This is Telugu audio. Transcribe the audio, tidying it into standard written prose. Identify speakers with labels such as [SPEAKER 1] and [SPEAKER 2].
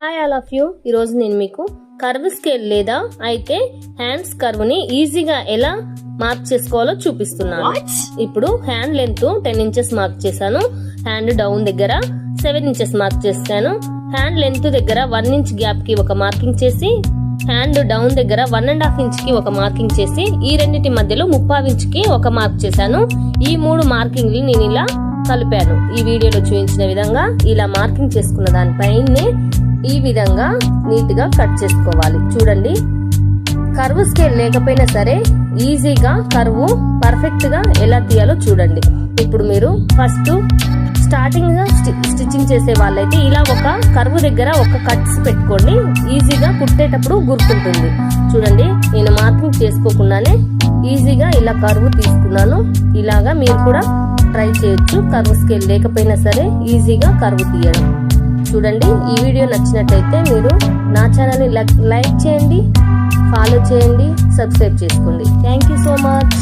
[SPEAKER 1] Hi all of you. ఈరోజు నేను మీకు కర్వ్ స్కేల్ లేదా అయితే హ్యాండ్స్ కర్వ్ ని ఈజీగా ఎలా మార్క్ చేసుకోవాలో చూపిస్తున్నాను. ఇప్పుడు హ్యాండ్ లెంత్ 10 ఇంచెస్ మార్క్ చేశాను. హ్యాండ్ డౌన్ దగ్గర 7 ఇంచెస్ మార్క్ చేశాను. హ్యాండ్ లెంత్ దగ్గర 1 ఇంచ్ గ్యాప్ కి ఒక మార్కింగ్ చేసి, హ్యాండ్ డౌన్ దగ్గర 1.5 ఇంచ్ కి ఒక మార్కింగ్ చేసి, ఈ రెండింటి మధ్యలో 3/4 ఇంచ్ కి ఒక మార్క్ చేశాను. ఈ 3 మార్కింగ్లు నేను ఇలా కలిపాను. ఈ వీడియోలో చూపించిన విధంగా ఇలా మార్కింగ్ చేసుకున్న దానిపైనే ఈ విధంగా నీట్ గా కట్ చేసుకోవాలి. చూడండి, కర్వ్ స్కేల్ లేకపోయినా సరే ఈజీగా కర్వ్ పర్ఫెక్ట్ గా ఎలా తీయాలో చూడండి. ఇప్పుడు మీరు ఫస్ట్ స్టార్టింగ్ గా స్టిచ్చింగ్ చేసే వాళ్ళైతే ఇలా ఒక కర్వ్ దగ్గర ఒక కట్స్ పెట్టుకోండి. ఈజీగా కుట్టేటప్పుడు గుర్తుంటుంది. చూడండి, నేను మార్కింగ్ చేసుకోకుండానే ఈజీగా ఇలా కర్వ్ తీసుకున్నాను. ఇలాగా మీరు కూడా ట్రై చేయొచ్చు. కర్వ్ స్కేల్ లేకపోయినా సరే ఈజీగా కర్వ్ తీయడం. చూడండి, ఈ వీడియో నచ్చినట్లయితే మీరు నా ఛానల్ ని లైక్ చేయండి, ఫాలో చేయండి, సబ్స్క్రైబ్ చేసుకోండి. Thank you so much.